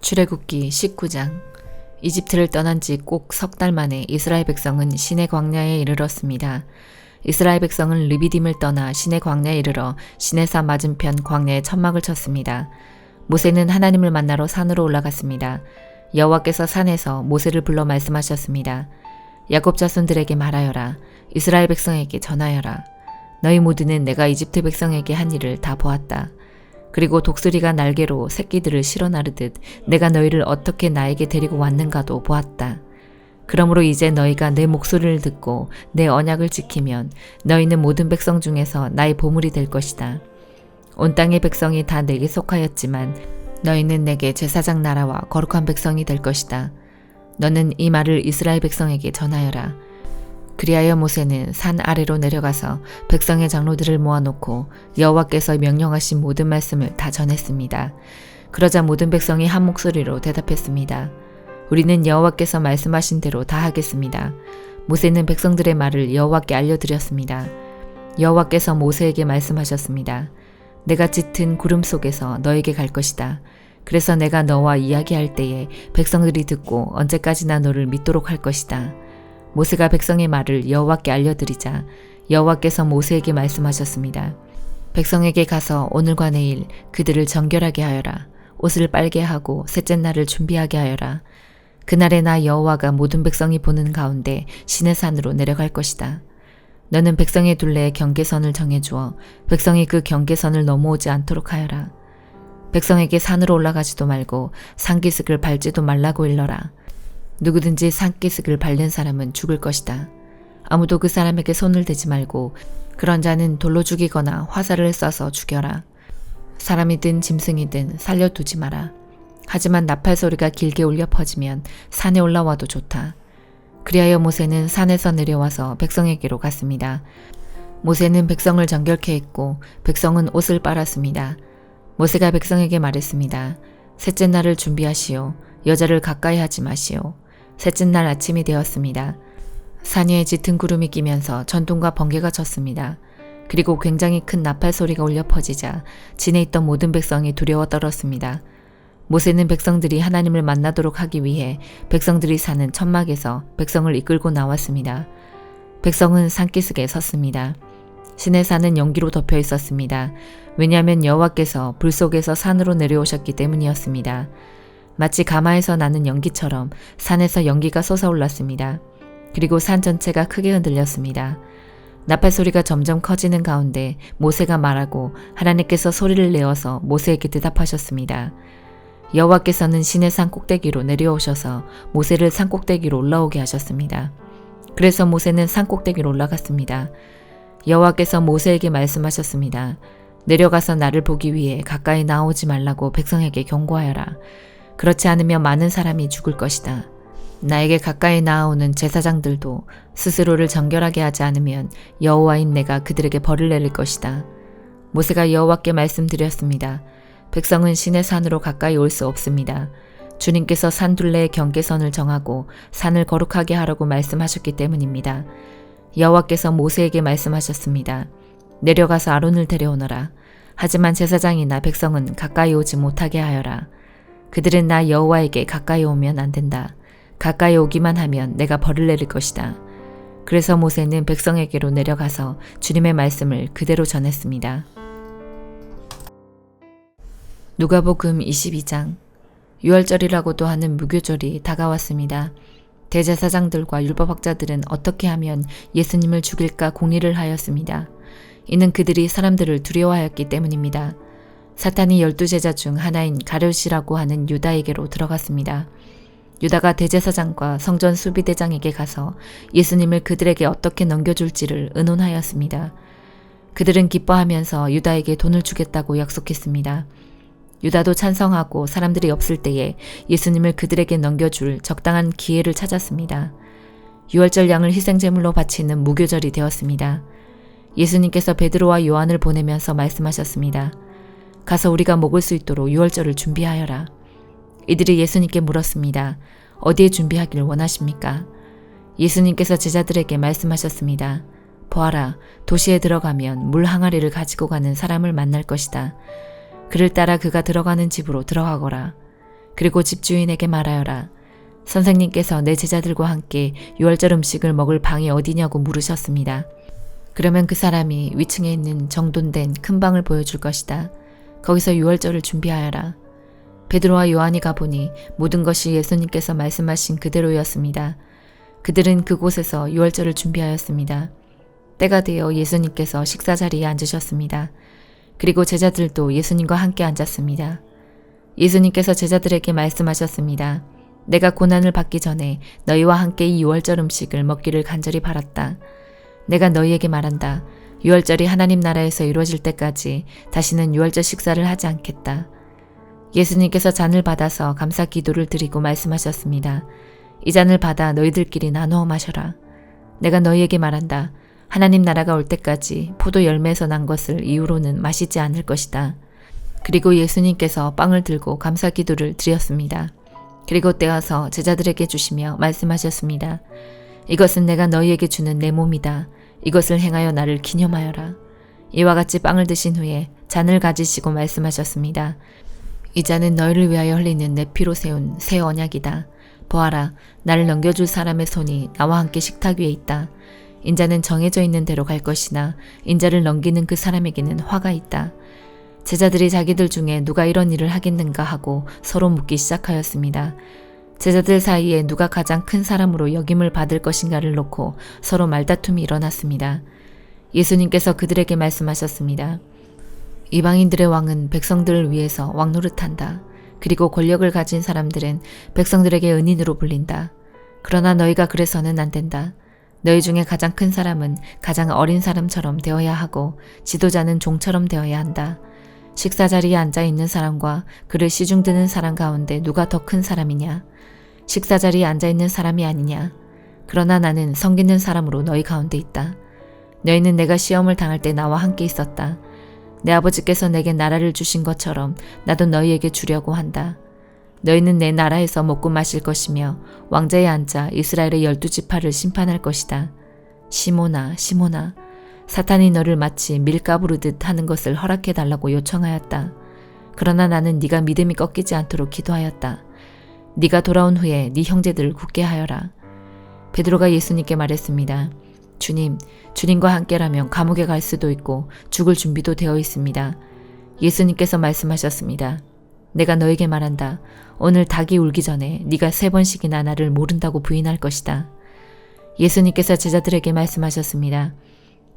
출애굽기 19장. 이집트를 떠난 지 꼭 석 달 만에 이스라엘 백성은 시내 광야에 이르렀습니다. 이스라엘 백성은 르비딤을 떠나 시내 광야에 이르러 시내산 맞은편 광야에 천막을 쳤습니다. 모세는 하나님을 만나러 산으로 올라갔습니다. 여호와께서 산에서 모세를 불러 말씀하셨습니다. 야곱 자손들에게 말하여라. 이스라엘 백성에게 전하여라. 너희 모두는 내가 이집트 백성에게 한 일을 다 보았다. 그리고 독수리가 날개로 새끼들을 실어 나르듯 내가 너희를 어떻게 나에게 데리고 왔는가도 보았다. 그러므로 이제 너희가 내 목소리를 듣고 내 언약을 지키면 너희는 모든 백성 중에서 나의 보물이 될 것이다. 온 땅의 백성이 다 내게 속하였지만 너희는 내게 제사장 나라와 거룩한 백성이 될 것이다. 너는 이 말을 이스라엘 백성에게 전하여라. 그리하여 모세는 산 아래로 내려가서 백성의 장로들을 모아놓고 여호와께서 명령하신 모든 말씀을 다 전했습니다. 그러자 모든 백성이 한 목소리로 대답했습니다. 우리는 여호와께서 말씀하신 대로 다 하겠습니다. 모세는 백성들의 말을 여호와께 알려드렸습니다. 여호와께서 모세에게 말씀하셨습니다. 내가 짙은 구름 속에서 너에게 갈 것이다. 그래서 내가 너와 이야기할 때에 백성들이 듣고 언제까지나 너를 믿도록 할 것이다. 모세가 백성의 말을 여호와께 알려드리자 여호와께서 모세에게 말씀하셨습니다. 백성에게 가서 오늘과 내일 그들을 정결하게 하여라. 옷을 빨게 하고 셋째 날을 준비하게 하여라. 그날에 나 여호와가 모든 백성이 보는 가운데 시내산으로 내려갈 것이다. 너는 백성의 둘레에 경계선을 정해주어 백성이 그 경계선을 넘어오지 않도록 하여라. 백성에게 산으로 올라가지도 말고 산기슭을 밟지도 말라고 일러라. 누구든지 산기슭을 밟는 사람은 죽을 것이다. 아무도 그 사람에게 손을 대지 말고 그런 자는 돌로 죽이거나 화살을 쏴서 죽여라. 사람이든 짐승이든 살려두지 마라. 하지만 나팔 소리가 길게 울려 퍼지면 산에 올라와도 좋다. 그리하여 모세는 산에서 내려와서 백성에게로 갔습니다. 모세는 백성을 정결케 했고 백성은 옷을 빨았습니다. 모세가 백성에게 말했습니다. 셋째 날을 준비하시오. 여자를 가까이 하지 마시오. 셋째 날 아침이 되었습니다. 산 위에 짙은 구름이 끼면서 전둥과 번개가 쳤습니다. 그리고 굉장히 큰 나팔 소리가 울려 퍼지자 진에 있던 모든 백성이 두려워 떨었습니다. 모세는 백성들이 하나님을 만나도록 하기 위해 백성들이 사는 천막에서 백성을 이끌고 나왔습니다. 백성은 산기슭에 섰습니다. 시내산은 연기로 덮여 있었습니다. 왜냐하면 여호와께서 불 속에서 산으로 내려오셨기 때문이었습니다. 마치 가마에서 나는 연기처럼 산에서 연기가 솟아올랐습니다. 그리고 산 전체가 크게 흔들렸습니다. 나팔 소리가 점점 커지는 가운데 모세가 말하고 하나님께서 소리를 내어서 모세에게 대답하셨습니다. 여호와께서는 시내산 꼭대기로 내려오셔서 모세를 산 꼭대기로 올라오게 하셨습니다. 그래서 모세는 산 꼭대기로 올라갔습니다. 여호와께서 모세에게 말씀하셨습니다. 내려가서 나를 보기 위해 가까이 나오지 말라고 백성에게 경고하여라. 그렇지 않으면 많은 사람이 죽을 것이다. 나에게 가까이 나아오는 제사장들도 스스로를 정결하게 하지 않으면 여호와인 내가 그들에게 벌을 내릴 것이다. 모세가 여호와께 말씀드렸습니다. 백성은 시내산으로 가까이 올 수 없습니다. 주님께서 산 둘레의 경계선을 정하고 산을 거룩하게 하라고 말씀하셨기 때문입니다. 여호와께서 모세에게 말씀하셨습니다. 내려가서 아론을 데려오너라. 하지만 제사장이나 백성은 가까이 오지 못하게 하여라. 그들은 나 여호와에게 가까이 오면 안 된다. 가까이 오기만 하면 내가 벌을 내릴 것이다. 그래서 모세는 백성에게로 내려가서 주님의 말씀을 그대로 전했습니다. 누가복음 22장. 유월절이라고도 하는 무교절이 다가왔습니다. 대제사장들과 율법학자들은 어떻게 하면 예수님을 죽일까 공리를 하였습니다. 이는 그들이 사람들을 두려워하였기 때문입니다. 사탄이 12제자 중 하나인 가룟이라고 하는 유다에게로 들어갔습니다. 유다가 대제사장과 성전 수비대장에게 가서 예수님을 그들에게 어떻게 넘겨줄지를 의논하였습니다. 그들은 기뻐하면서 유다에게 돈을 주겠다고 약속했습니다. 유다도 찬성하고 사람들이 없을 때에 예수님을 그들에게 넘겨줄 적당한 기회를 찾았습니다. 유월절 양을 희생제물로 바치는 무교절이 되었습니다. 예수님께서 베드로와 요한을 보내면서 말씀하셨습니다. 가서 우리가 먹을 수 있도록 유월절을 준비하여라. 이들이 예수님께 물었습니다. 어디에 준비하기를 원하십니까? 예수님께서 제자들에게 말씀하셨습니다. 보아라, 도시에 들어가면 물 항아리를 가지고 가는 사람을 만날 것이다. 그를 따라 그가 들어가는 집으로 들어가거라. 그리고 집주인에게 말하여라. 선생님께서 내 제자들과 함께 유월절 음식을 먹을 방이 어디냐고 물으셨습니다. 그러면 그 사람이 위층에 있는 정돈된 큰 방을 보여줄 것이다. 거기서 유월절을 준비하여라. 베드로와 요한이 가보니 모든 것이 예수님께서 말씀하신 그대로였습니다. 그들은 그곳에서 유월절을 준비하였습니다. 때가 되어 예수님께서 식사 자리에 앉으셨습니다. 그리고 제자들도 예수님과 함께 앉았습니다. 예수님께서 제자들에게 말씀하셨습니다. 내가 고난을 받기 전에 너희와 함께 이 유월절 음식을 먹기를 간절히 바랐다. 내가 너희에게 말한다. 유월절이 하나님 나라에서 이루어질 때까지 다시는 유월절 식사를 하지 않겠다. 예수님께서 잔을 받아서 감사 기도를 드리고 말씀하셨습니다. 이 잔을 받아 너희들끼리 나누어 마셔라. 내가 너희에게 말한다. 하나님 나라가 올 때까지 포도 열매에서 난 것을 이후로는 마시지 않을 것이다. 그리고 예수님께서 빵을 들고 감사 기도를 드렸습니다. 그리고 떼어서 제자들에게 주시며 말씀하셨습니다. 이것은 내가 너희에게 주는 내 몸이다. 이것을 행하여 나를 기념하여라. 이와 같이 빵을 드신 후에 잔을 가지시고 말씀하셨습니다. 이 잔은 너희를 위하여 흘리는 내 피로 세운 새 언약이다. 보아라, 나를 넘겨줄 사람의 손이 나와 함께 식탁 위에 있다. 인자는 정해져 있는 대로 갈 것이나 인자를 넘기는 그 사람에게는 화가 있다. 제자들이 자기들 중에 누가 이런 일을 하겠는가 하고 서로 묻기 시작하였습니다. 제자들 사이에 누가 가장 큰 사람으로 역임을 받을 것인가를 놓고 서로 말다툼이 일어났습니다. 예수님께서 그들에게 말씀하셨습니다. 이방인들의 왕은 백성들을 위해서 왕 노릇한다. 그리고 권력을 가진 사람들은 백성들에게 은인으로 불린다. 그러나 너희가 그래서는 안 된다. 너희 중에 가장 큰 사람은 가장 어린 사람처럼 되어야 하고 지도자는 종처럼 되어야 한다. 식사 자리에 앉아 있는 사람과 그를 시중 드는 사람 가운데 누가 더 큰 사람이냐? 식사 자리에 앉아 있는 사람이 아니냐? 그러나 나는 섬기는 사람으로 너희 가운데 있다. 너희는 내가 시험을 당할 때 나와 함께 있었다. 내 아버지께서 내게 나라를 주신 것처럼 나도 너희에게 주려고 한다. 너희는 내 나라에서 먹고 마실 것이며 왕자에 앉아 이스라엘의 12지파를 심판할 것이다. 시몬아, 시몬아, 사탄이 너를 마치 밀가부르듯 하는 것을 허락해달라고 요청하였다. 그러나 나는 네가 믿음이 꺾이지 않도록 기도하였다. 네가 돌아온 후에 네 형제들을 굳게 하여라. 베드로가 예수님께 말했습니다. 주님, 주님과 함께라면 감옥에 갈 수도 있고 죽을 준비도 되어 있습니다. 예수님께서 말씀하셨습니다. 내가 너에게 말한다. 오늘 닭이 울기 전에 네가 3번씩이나 나를 모른다고 부인할 것이다. 예수님께서 제자들에게 말씀하셨습니다.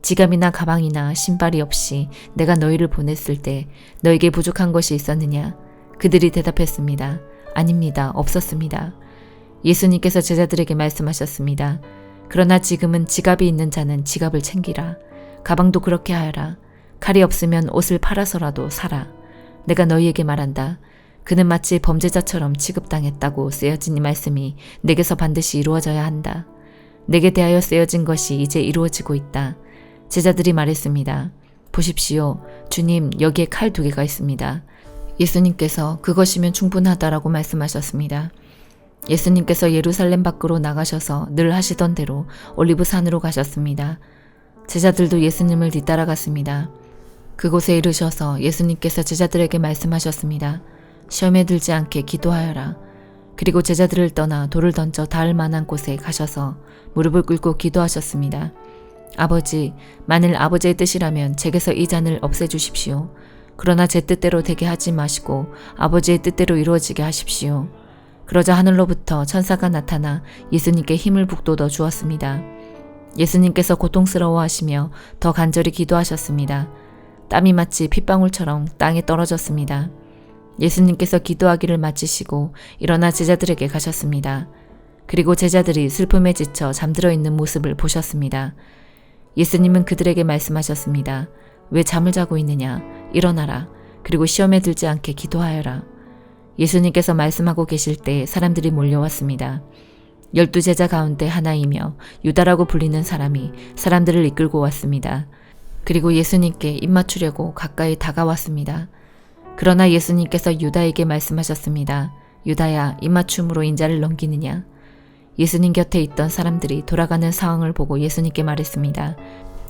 지갑이나 가방이나 신발이 없이 내가 너희를 보냈을 때 너에게 부족한 것이 있었느냐? 그들이 대답했습니다. 아닙니다. 없었습니다. 예수님께서 제자들에게 말씀하셨습니다. 그러나 지금은 지갑이 있는 자는 지갑을 챙기라. 가방도 그렇게 하여라. 칼이 없으면 옷을 팔아서라도 사라. 내가 너희에게 말한다. 그는 마치 범죄자처럼 취급당했다고 쓰여진 이 말씀이 내게서 반드시 이루어져야 한다. 내게 대하여 쓰여진 것이 이제 이루어지고 있다. 제자들이 말했습니다. 보십시오. 주님, 여기에 칼 2개가 있습니다. 예수님께서 그것이면 충분하다라고 말씀하셨습니다. 예수님께서 예루살렘 밖으로 나가셔서 늘 하시던 대로 올리브산으로 가셨습니다. 제자들도 예수님을 뒤따라갔습니다. 그곳에 이르셔서 예수님께서 제자들에게 말씀하셨습니다. 시험에 들지 않게 기도하여라. 그리고 제자들을 떠나 돌을 던져 닿을 만한 곳에 가셔서 무릎을 꿇고 기도하셨습니다. 아버지, 만일 아버지의 뜻이라면 제게서 이 잔을 없애주십시오. 그러나 제 뜻대로 되게 하지 마시고 아버지의 뜻대로 이루어지게 하십시오. 그러자 하늘로부터 천사가 나타나 예수님께 힘을 북돋워 주었습니다. 예수님께서 고통스러워하시며 더 간절히 기도하셨습니다. 땀이 마치 핏방울처럼 땅에 떨어졌습니다. 예수님께서 기도하기를 마치시고 일어나 제자들에게 가셨습니다. 그리고 제자들이 슬픔에 지쳐 잠들어 있는 모습을 보셨습니다. 예수님은 그들에게 말씀하셨습니다. 왜 잠을 자고 있느냐? 일어나라. 그리고 시험에 들지 않게 기도하여라. 예수님께서 말씀하고 계실 때 사람들이 몰려왔습니다. 12제자 가운데 하나이며 유다라고 불리는 사람이 사람들을 이끌고 왔습니다. 그리고 예수님께 입맞추려고 가까이 다가왔습니다. 그러나 예수님께서 유다에게 말씀하셨습니다. 유다야, 입맞춤으로 인자를 넘기느냐? 예수님 곁에 있던 사람들이 돌아가는 상황을 보고 예수님께 말했습니다.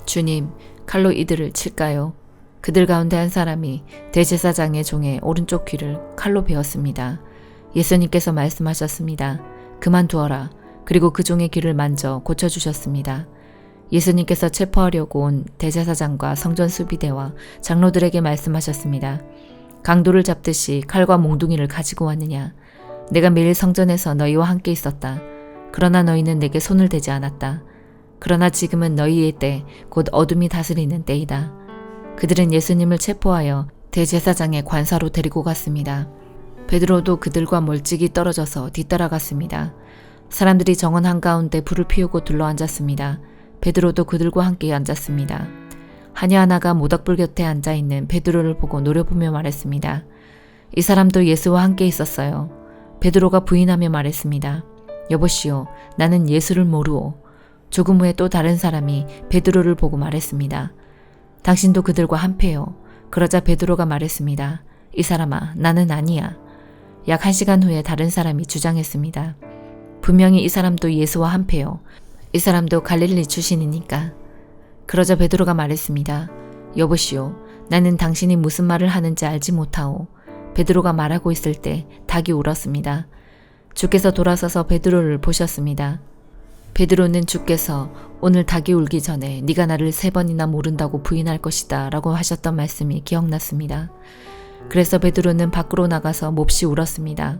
주님, 칼로 이들을 칠까요? 그들 가운데 한 사람이 대제사장의 종의 오른쪽 귀를 칼로 베었습니다. 예수님께서 말씀하셨습니다. 그만두어라. 그리고 그 종의 귀를 만져 고쳐주셨습니다. 예수님께서 체포하려고 온 대제사장과 성전 수비대와 장로들에게 말씀하셨습니다. 강도를 잡듯이 칼과 몽둥이를 가지고 왔느냐? 내가 매일 성전에서 너희와 함께 있었다. 그러나 너희는 내게 손을 대지 않았다. 그러나 지금은 너희의 때, 곧 어둠이 다스리는 때이다. 그들은 예수님을 체포하여 대제사장의 관사로 데리고 갔습니다. 베드로도 그들과 멀찍이 떨어져서 뒤따라갔습니다. 사람들이 정원 한가운데 불을 피우고 둘러앉았습니다. 베드로도 그들과 함께 앉았습니다. 하녀 하나가 모닥불 곁에 앉아있는 베드로를 보고 노려보며 말했습니다. 이 사람도 예수와 함께 있었어요. 베드로가 부인하며 말했습니다. 여보시오, 나는 예수를 모르오. 조금 후에 또 다른 사람이 베드로를 보고 말했습니다. 당신도 그들과 한패요. 그러자 베드로가 말했습니다. 이 사람아, 나는 아니야. 약 1시간 후에 다른 사람이 주장했습니다. 분명히 이 사람도 예수와 한패요. 이 사람도 갈릴리 출신이니까. 그러자 베드로가 말했습니다. 여보시오, 나는 당신이 무슨 말을 하는지 알지 못하오. 베드로가 말하고 있을 때 닭이 울었습니다. 주께서 돌아서서 베드로를 보셨습니다. 베드로는 주께서 오늘 닭이 울기 전에 네가 나를 3번이나 모른다고 부인할 것이다 라고 하셨던 말씀이 기억났습니다. 그래서 베드로는 밖으로 나가서 몹시 울었습니다.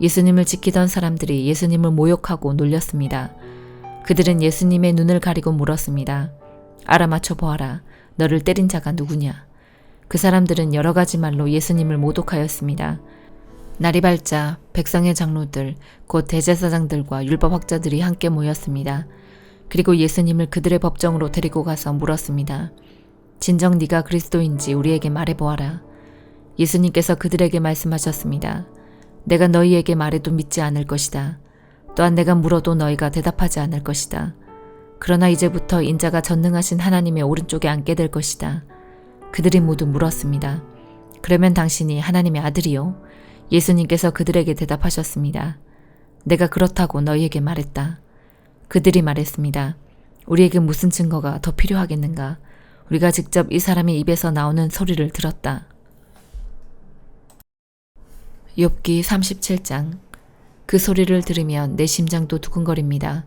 예수님을 지키던 사람들이 예수님을 모욕하고 놀렸습니다. 그들은 예수님의 눈을 가리고 물었습니다. 알아맞혀 보아라. 너를 때린 자가 누구냐? 그 사람들은 여러 가지 말로 예수님을 모독하였습니다. 날이 밝자 백성의 장로들, 곧 대제사장들과 율법학자들이 함께 모였습니다. 그리고 예수님을 그들의 법정으로 데리고 가서 물었습니다. 진정 네가 그리스도인지 우리에게 말해보아라. 예수님께서 그들에게 말씀하셨습니다. 내가 너희에게 말해도 믿지 않을 것이다. 또한 내가 물어도 너희가 대답하지 않을 것이다. 그러나 이제부터 인자가 전능하신 하나님의 오른쪽에 앉게 될 것이다. 그들이 모두 물었습니다. 그러면 당신이 하나님의 아들이요? 예수님께서 그들에게 대답하셨습니다. 내가 그렇다고 너희에게 말했다. 그들이 말했습니다. 우리에게 무슨 증거가 더 필요하겠는가? 우리가 직접 이 사람의 입에서 나오는 소리를 들었다. 욥기 37장. 그 소리를 들으면 내 심장도 두근거립니다.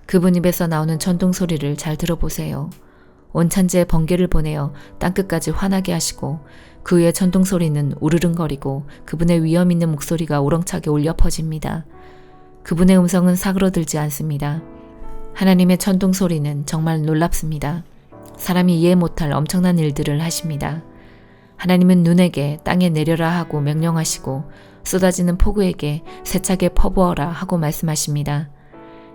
그분 입에서 나오는 천둥 소리를 잘 들어보세요. 온 천지에 번개를 보내어 땅끝까지 화나게 하시고 그 위에 천둥 소리는 우르릉거리고 그분의 위험 있는 목소리가 우렁차게 울려 퍼집니다. 그분의 음성은 사그러들지 않습니다. 하나님의 천둥 소리는 정말 놀랍습니다. 사람이 이해 못할 엄청난 일들을 하십니다. 하나님은 눈에게 땅에 내려라 하고 명령하시고 쏟아지는 폭우에게 세차게 퍼부어라 하고 말씀하십니다.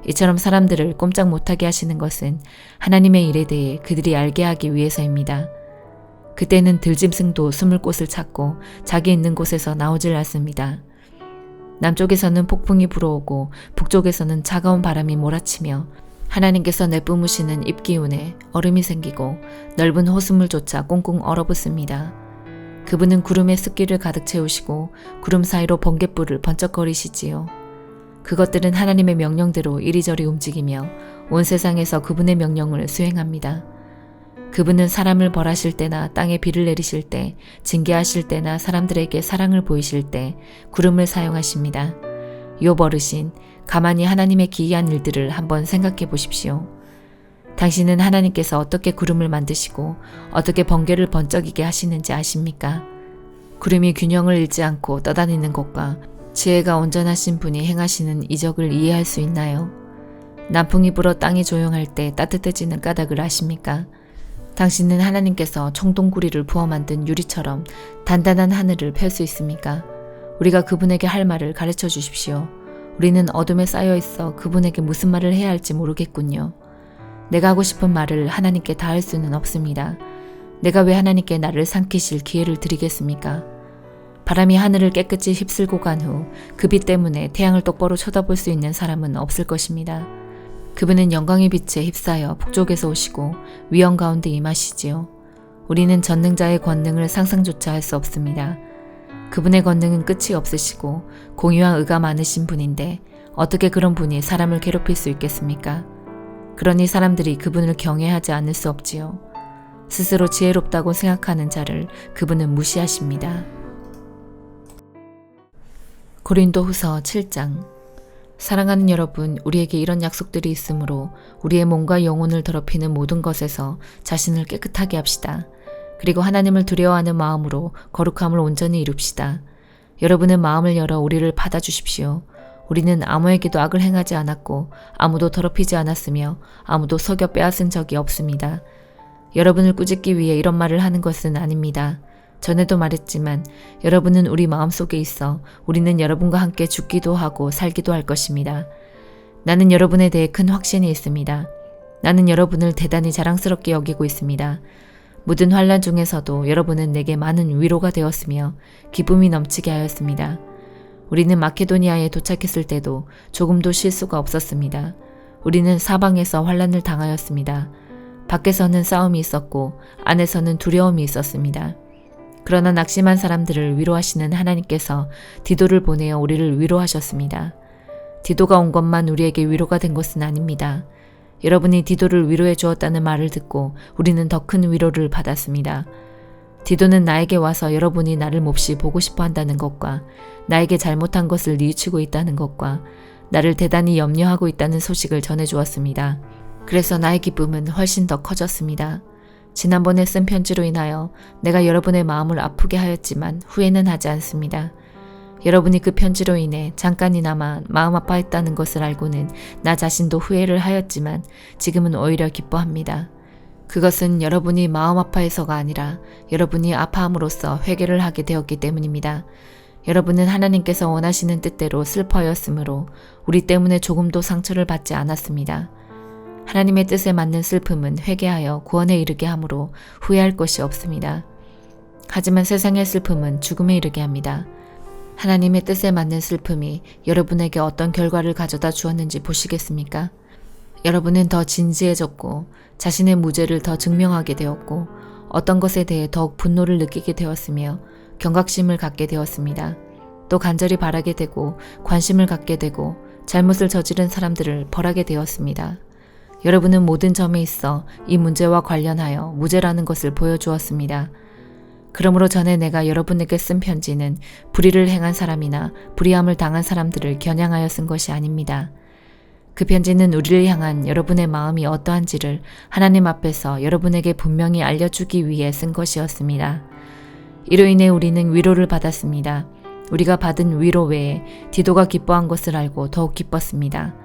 이처럼 사람들을 꼼짝 못하게 하시는 것은 하나님의 일에 대해 그들이 알게 하기 위해서입니다. 그때는 들짐승도 숨을 곳을 찾고 자기 있는 곳에서 나오질 않습니다. 남쪽에서는 폭풍이 불어오고 북쪽에서는 차가운 바람이 몰아치며 하나님께서 내뿜으시는 입기운에 얼음이 생기고 넓은 호수물조차 꽁꽁 얼어붙습니다. 그분은 구름에 습기를 가득 채우시고 구름 사이로 번갯불을 번쩍거리시지요. 그것들은 하나님의 명령대로 이리저리 움직이며 온 세상에서 그분의 명령을 수행합니다. 그분은 사람을 벌하실 때나 땅에 비를 내리실 때, 징계하실 때나 사람들에게 사랑을 보이실 때 구름을 사용하십니다. 욥 어르신, 가만히 하나님의 기이한 일들을 한번 생각해 보십시오. 당신은 하나님께서 어떻게 구름을 만드시고 어떻게 번개를 번쩍이게 하시는지 아십니까? 구름이 균형을 잃지 않고 떠다니는 것과 지혜가 온전하신 분이 행하시는 이적을 이해할 수 있나요? 남풍이 불어 땅이 조용할 때 따뜻해지는 까닭을 아십니까? 당신은 하나님께서 청동구리를 부어 만든 유리처럼 단단한 하늘을 펼 수 있습니까? 우리가 그분에게 할 말을 가르쳐 주십시오. 우리는 어둠에 쌓여 있어 그분에게 무슨 말을 해야 할지 모르겠군요. 내가 하고 싶은 말을 하나님께 다 할 수는 없습니다. 내가 왜 하나님께 나를 삼키실 기회를 드리겠습니까? 바람이 하늘을 깨끗이 휩쓸고 간 후 그 빛 때문에 태양을 똑바로 쳐다볼 수 있는 사람은 없을 것입니다. 그분은 영광의 빛에 휩싸여 북쪽에서 오시고 위험 가운데 임하시지요. 우리는 전능자의 권능을 상상조차 할 수 없습니다. 그분의 권능은 끝이 없으시고 공의와 의가 많으신 분인데 어떻게 그런 분이 사람을 괴롭힐 수 있겠습니까? 그러니 사람들이 그분을 경외하지 않을 수 없지요. 스스로 지혜롭다고 생각하는 자를 그분은 무시하십니다. 고린도후서 7장. 사랑하는 여러분, 우리에게 이런 약속들이 있으므로 우리의 몸과 영혼을 더럽히는 모든 것에서 자신을 깨끗하게 합시다. 그리고 하나님을 두려워하는 마음으로 거룩함을 온전히 이룹시다. 여러분의 마음을 열어 우리를 받아주십시오. 우리는 아무에게도 악을 행하지 않았고 아무도 더럽히지 않았으며 아무도 속여 빼앗은 적이 없습니다. 여러분을 꾸짖기 위해 이런 말을 하는 것은 아닙니다. 전에도 말했지만 여러분은 우리 마음속에 있어 우리는 여러분과 함께 죽기도 하고 살기도 할 것입니다. 나는 여러분에 대해 큰 확신이 있습니다. 나는 여러분을 대단히 자랑스럽게 여기고 있습니다. 모든 환난 중에서도 여러분은 내게 많은 위로가 되었으며 기쁨이 넘치게 하였습니다. 우리는 마케도니아에 도착했을 때도 조금도 실수가 없었습니다. 우리는 사방에서 환난을 당하였습니다. 밖에서는 싸움이 있었고 안에서는 두려움이 있었습니다. 그러나 낙심한 사람들을 위로하시는 하나님께서 디도를 보내어 우리를 위로하셨습니다. 디도가 온 것만 우리에게 위로가 된 것은 아닙니다. 여러분이 디도를 위로해 주었다는 말을 듣고 우리는 더 큰 위로를 받았습니다. 디도는 나에게 와서 여러분이 나를 몹시 보고 싶어 한다는 것과 나에게 잘못한 것을 뉘우치고 있다는 것과 나를 대단히 염려하고 있다는 소식을 전해주었습니다. 그래서 나의 기쁨은 훨씬 더 커졌습니다. 지난번에 쓴 편지로 인하여 내가 여러분의 마음을 아프게 하였지만 후회는 하지 않습니다. 여러분이 그 편지로 인해 잠깐이나마 마음 아파했다는 것을 알고는 나 자신도 후회를 하였지만 지금은 오히려 기뻐합니다. 그것은 여러분이 마음 아파해서가 아니라 여러분이 아파함으로써 회개를 하게 되었기 때문입니다. 여러분은 하나님께서 원하시는 뜻대로 슬퍼하였으므로 우리 때문에 조금도 상처를 받지 않았습니다. 하나님의 뜻에 맞는 슬픔은 회개하여 구원에 이르게 하므로 후회할 것이 없습니다. 하지만 세상의 슬픔은 죽음에 이르게 합니다. 하나님의 뜻에 맞는 슬픔이 여러분에게 어떤 결과를 가져다 주었는지 보시겠습니까? 여러분은 더 진지해졌고 자신의 무죄를 더 증명하게 되었고 어떤 것에 대해 더욱 분노를 느끼게 되었으며 경각심을 갖게 되었습니다. 또 간절히 바라게 되고 관심을 갖게 되고 잘못을 저지른 사람들을 벌하게 되었습니다. 여러분은 모든 점에 있어 이 문제와 관련하여 무죄라는 것을 보여주었습니다. 그러므로 전에 내가 여러분에게 쓴 편지는 불의를 행한 사람이나 불의함을 당한 사람들을 겨냥하여 쓴 것이 아닙니다. 그 편지는 우리를 향한 여러분의 마음이 어떠한지를 하나님 앞에서 여러분에게 분명히 알려주기 위해 쓴 것이었습니다. 이로 인해 우리는 위로를 받았습니다. 우리가 받은 위로 외에 디도가 기뻐한 것을 알고 더욱 기뻤습니다.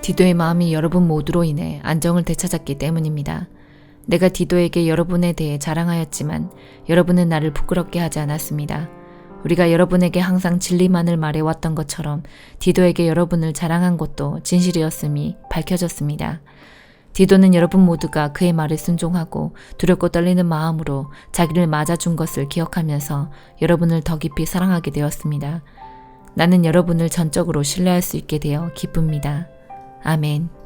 디도의 마음이 여러분 모두로 인해 안정을 되찾았기 때문입니다. 내가 디도에게 여러분에 대해 자랑하였지만 여러분은 나를 부끄럽게 하지 않았습니다. 우리가 여러분에게 항상 진리만을 말해왔던 것처럼 디도에게 여러분을 자랑한 것도 진실이었음이 밝혀졌습니다. 디도는 여러분 모두가 그의 말에 순종하고 두렵고 떨리는 마음으로 자기를 맞아준 것을 기억하면서 여러분을 더 깊이 사랑하게 되었습니다. 나는 여러분을 전적으로 신뢰할 수 있게 되어 기쁩니다. 아멘.